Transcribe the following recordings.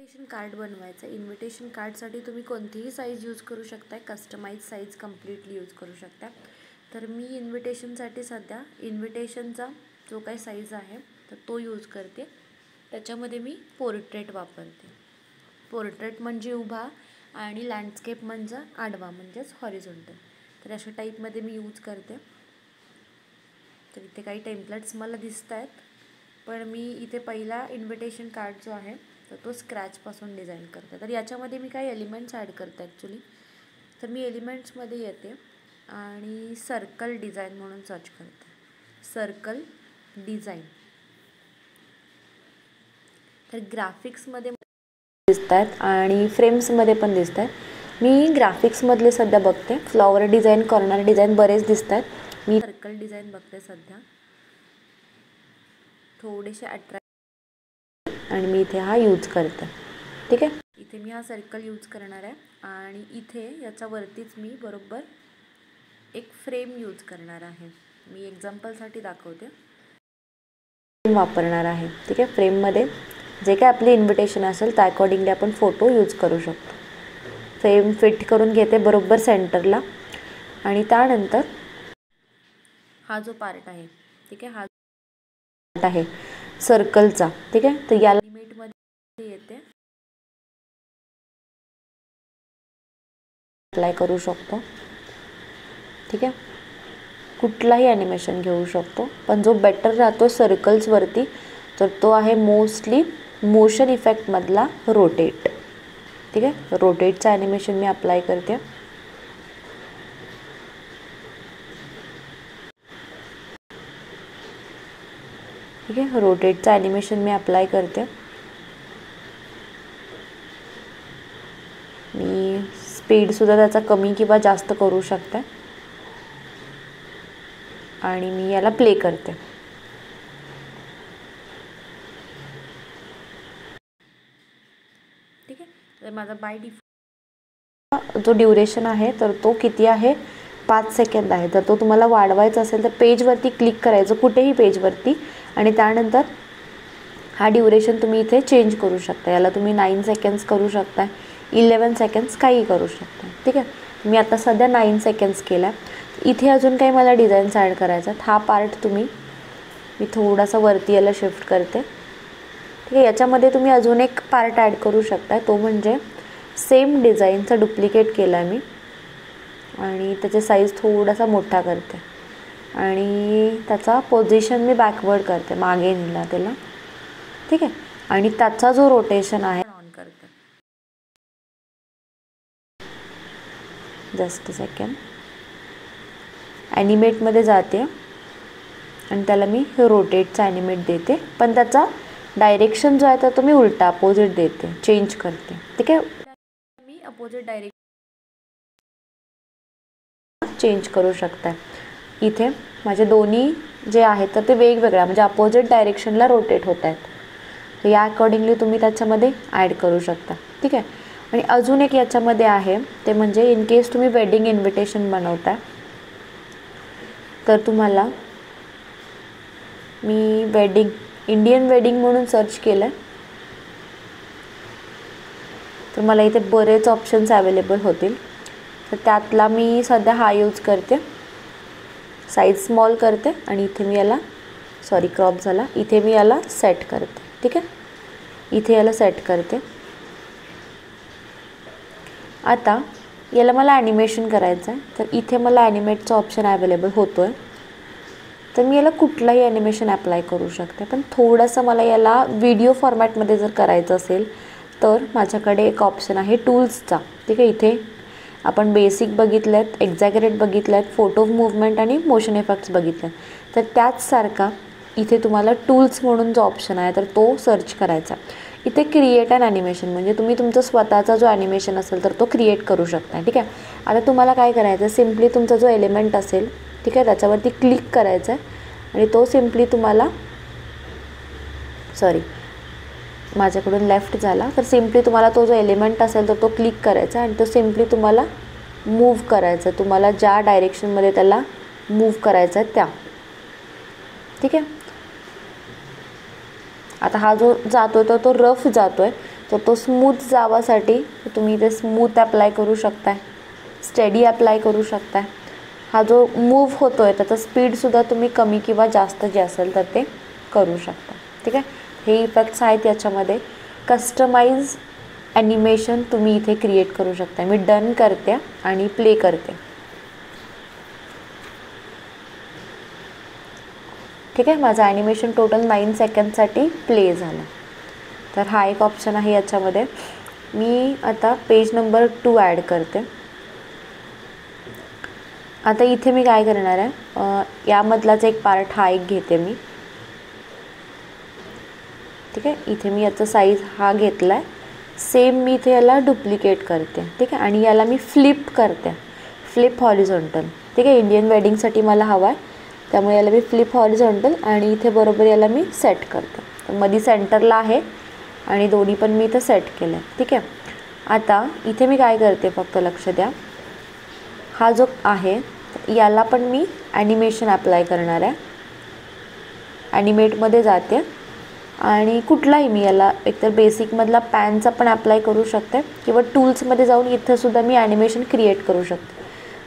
Invitation card बनवायचं आहे. Invitation कार्डसाठी तुम्ही कोणतीही साईज यूज करू शकता, कस्टमाइज साईज कम्प्लिटली यूज करू शकता. तर मी इन्व्हिटेशनसाठी सध्या इन्व्हिटेशनचा जो काही साईज आहे तर तो यूज करते. त्याच्यामध्ये मी पोर्ट्रेट वापरते. पोर्ट्रेट म्हणजे उभा आणि लँडस्केप म्हणजे आडवा म्हणजेच हॉरिझॉन्टल. तर अशा टाईपमध्ये मी यूज करते. तर इथे काही टेम्पलेट्स मला दिसत आहेत, पण मी इथे पहिला इन्व्हिटेशन कार्ड जो आहे तर तो स्क्रॅचपासून डिझाईन करते. तर याच्यामध्ये मी काही एलिमेंट्स ॲड करते ॲक्च्युली. तर मी एलिमेंट्समध्ये येते आणि सर्कल डिझाईन म्हणून सर्च करते. Circle design. तर ग्राफिक्समध्ये दिसत आहेत आणि फ्रेम्समध्ये पण दिसत आहेत. मी ग्राफिक्समधले सध्या बघते. फ्लॉवर डिझाईन, कॉर्नर डिझाईन बरेच दिसत आहेत. मी सर्कल डिझाईन बघते सध्या. थोडेसे अट्रॅक्ट आणि मी इथे हा यूज करते. ठीक आहे. इथे मी हा सर्कल यूज करणार आहे आणि इथे याच्यावरतीच मी बरोबर एक फ्रेम यूज करणार आहे. मी एक्झाम्पलसाठी दाखवते. फ्रेम वापरणार आहे. ठीक आहे. फ्रेममध्ये जे काय आपले इन्व्हिटेशन असेल त्या अकॉर्डिंगली आपण फोटो यूज करू शकतो. फ्रेम फिट करून घेते बरोबर सेंटरला आणि त्यानंतर हा जो पार्ट आहे, ठीक आहे, हा पार्ट आहे सर्कलचा. ठीक आहे. तर या लिमिटमध्ये येते अप्लाय करू शकतो. ठीक आहे. कुठलाही ॲनिमेशन घेऊ शकतो, पण जो बेटर राहतो सर्कल्सवरती तर तो आहे मोस्टली मोशन इफेक्टमधला रोटेट. ठीक आहे. रोटेटचं ॲनिमेशन मी अप्लाय करते. ठीक आहे. रोटेटचं ॲनिमेशन मी अप्लाय करते. मी स्पीडसुद्धा त्याचा कमी किंवा जास्त करू शकते आणि मी याला प्ले करते. ठीक आहे. तर माझा बाय डिफॉल्ट जो ड्युरेशन आहे तर तो किती आहे, 5 सेकंद आहे. तर तो तुम्हाला वाढवायचा असेल तर पेजवरती क्लिक करायचं, कुठेही पेजवरती, आणि त्यानंतर हा ड्युरेशन तुम्ही इथे चेंज करू शकता. याला तुम्ही 9 सेकंड्स करू शकता, 11 सेकंड्स काही करू शकता. ठीक आहे. मी आता सध्या 9 सेकंड्स केला. इथे अजून काही मला डिझाईन्स ॲड करायचा. हा पार्ट मी थोडासा वरती याला शिफ्ट करते. ठीक आहे. याच्यामध्ये तुम्ही अजून एक पार्ट ॲड करू शकता. तो म्हणजे सेम डिझाईनचा डुप्लिकेट केला मी आणि त्याचे साईज थोडासा मोठा करते आणि त्याचा पोझिशन मी बॅकवर्ड करते, मागे नेला त्याला. ठीक आहे. आणि त्याचा जो रोटेशन आहे ऑन करते. Just a second. ॲनिमेटमध्ये जाते आणि त्याला मी रोटेटचा ॲनिमेट देते, पण त्याचा डायरेक्शन जो आहे तर तो मी उलटा अपोजिट देते, चेंज करते. ठीक आहे. मी अपोजिट डायरेक्शन चेंज करू शकता. इथे माझे दोन्ही जे आहेत तर ते वेगवेगळ्या म्हणजे अपोजिट डायरेक्शनला रोटेट होत आहेत. तर या अकॉर्डिंगली तुम्ही त्याच्यामध्ये ॲड करू शकता. ठीक आहे. आणि अजून एक याच्यामध्ये आहे ते म्हणजे इन केस तुम्ही वेडिंग इन्व्हिटेशन बनवता तर तुम्हाला मी इंडियन वेडिंग म्हणून सर्च केलं तर मला इथे बरेच ऑप्शन्स अवेलेबल होतील. तर त्यातला मी सध्या हा यूज करते. साईज स्मॉल करते आणि इथे मी याला क्रॉप झाला, इथे मी याला सेट करते. ठीक आहे. इथे याला सेट करते. आता याला मला ॲनिमेशन करायचं आहे तर इथे मला ॲनिमेटचा ऑप्शन अवेलेबल होतो आहे. तर मी याला कुठलाही ॲनिमेशन अप्लाय करू शकते, पण थोडंसं मला याला व्हिडिओ फॉर्मॅटमध्ये जर करायचं असेल तर माझ्याकडे एक ऑप्शन आहे टूल्सचा. ठीक आहे. इथे आपण बेसिक बघितले आहेत, एक्झॅगरेट बघितले आहेत, फोटो मूवमेंट आणि मोशन इफेक्ट्स बघितले आहेत. तर त्याच सारखा इथे तुम्हाला टूल्स म्हणून जो ऑप्शन आहे तर तो सर्च करायचा. इथे क्रिएट अन ॲनिमेशन म्हणजे तुम्ही तुमचा स्वतःचा जो ॲनिमेशन असेल तर तो क्रिएट करू शकता. ठीक आहे. आता तुम्हाला काय करायचं आहे, सिम्पली तुमचा जो एलिमेंट असेल, ठीक आहे, त्याच्यावरती क्लिक करायचं आहे आणि तो सिम्पली तुम्हाला माझ्याकडून लेफ्ट झाला. तर सिम्पली तुम्हाला तो जो एलिमेंट असेल तर तो क्लिक करायचा आणि तो सिम्पली तुम्हाला मूव्ह करायचा, तुम्हाला ज्या डायरेक्शनमध्ये त्याला मूव्ह करायचं आहे त्या. ठीक आहे. आता हा जो जातोय तो रफ जातोय, तर तो स्मूथ जावासाठी तुम्ही इथे स्मूथ अप्लाय करू शकताय, स्टेडी अप्लाय करू शकताय. हा जो मूव्ह होतो आहे त्याचा स्पीडसुद्धा तुम्ही कमी किंवा जास्त जे असेल तर ते करू शकता. ठीक आहे, हे इफेक्ट्स आहेत याच्यामध्ये. कस्टमाइज ॲनिमेशन तुम्ही इथे क्रिएट करू शकता. मी डन करते आणि प्ले करते. ठीक आहे, माझं ॲनिमेशन टोटल 9 सेकंडसाठी प्ले झालं. तर हा एक ऑप्शन आहे याच्यामध्ये. मी आता पेज नंबर 2 ॲड करते. आता इथे मी काय करणार आहे, यामधलाच एक पार्ट हा एक घेते मी. ठीक आहे, इथे मी याचा साईज हा घेतला आहे. सेम मी इथे याला डुप्लिकेट करते. ठीक आहे, आणि याला मी फ्लिप करते, फ्लिप हॉरिझॉन्टल. ठीक आहे, इंडियन वेडिंगसाठी मला हवा आहे त्यामुळे याला मी फ्लिप हॉरिझॉन्टल आणि इथे बरोबर याला मी सेट करते. तर मध्ये सेंटरला आहे आणि दोन्ही पण मी इथं सेट केलं आहे. ठीक आहे, आता इथे मी काय करते फक्त लक्ष द्या. हा जो आहे याला पण मी ॲनिमेशन अप्लाय करणार आहे. ॲनिमेटमध्ये जाते आणि कुठलाही मी याला एकतर बेसिकमधला पॅनचा पण अप्लाय करू शकते किंवा टूल्समध्ये जाऊन इथंसुद्धा मी ॲनिमेशन क्रिएट करू शकते.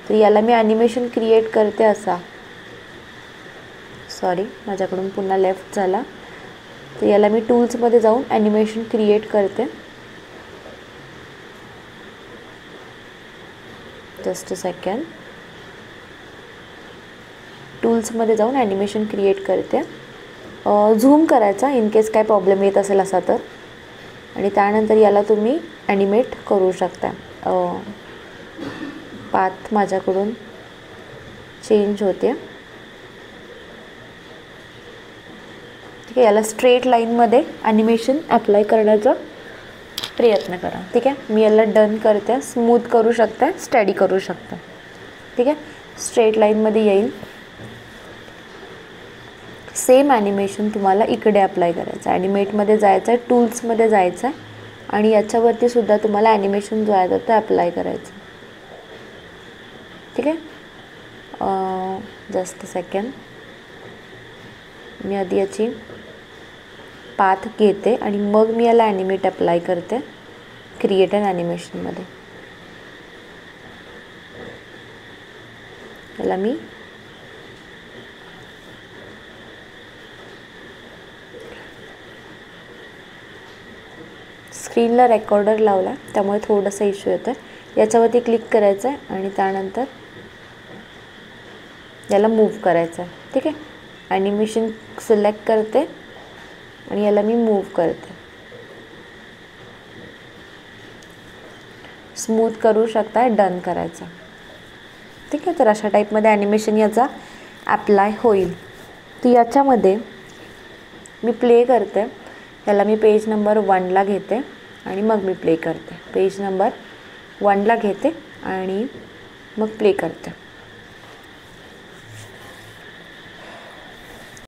तर याला मी ॲनिमेशन क्रिएट करते असा, सॉरी माझ्याकडून पुन्हा लेफ्ट झाला. तर याला मी टूल्समध्ये जाऊन ॲनिमेशन क्रिएट करते. Just a second. टूल्समध्ये जाऊन ॲनिमेशन क्रिएट करते. झूम करायचा इन केस काय प्रॉब्लेम येत असेल असा तर. आणि त्यानंतर याला तुम्ही ॲनिमेट करू शकता. पाथ माझ्याकडून चेंज होते. ठीक आहे, याला स्ट्रेट लाईनमध्ये ॲनिमेशन अप्लाय करण्याचा प्रयत्न करा. ठीक आहे, मी याला डन करते. स्मूथ करू शकता, स्टडी करू शकता. ठीक आहे, स्ट्रेट लाईनमध्ये येईल. सेम ॲनिमेशन तुम्हाला इकडे अप्लाय करायचं आहे. ॲनिमेटमध्ये जायचं आहे, टूल्समध्ये जायचं आहे आणि याच्यावरती सुद्धा तुम्हाला ॲनिमेशन जो आहे तो अप्लाय करायचं. ठीक आहे, जस्ट अ सेकंड. मी आधी याची पाथ घेते आणि मग मी याला ॲनिमेट अप्लाय करते क्रिएट अँड ॲनिमेशनमध्ये. याला मी स्क्रीनला रेकॉर्डर लावला त्यामुळे थोडंसं इश्यू येतं आहे. याच्यावरती क्लिक करायचं आहे आणि त्यानंतर याला मूव्ह करायचं आहे. ठीक आहे, ॲनिमेशन सिलेक्ट करते आणि याला मी मूव्ह करते. स्मूथ करू शकता, डन करायचं. ठीक आहे, तर अशा टाईपमध्ये ॲनिमेशन याचा ॲप्लाय होईल. तर याच्यामध्ये मी प्ले करते. याला मी पेज नंबर 1ला घेते आणि मग मी प्ले करते. पेज नंबर 1ला घेते आणि मग प्ले करते.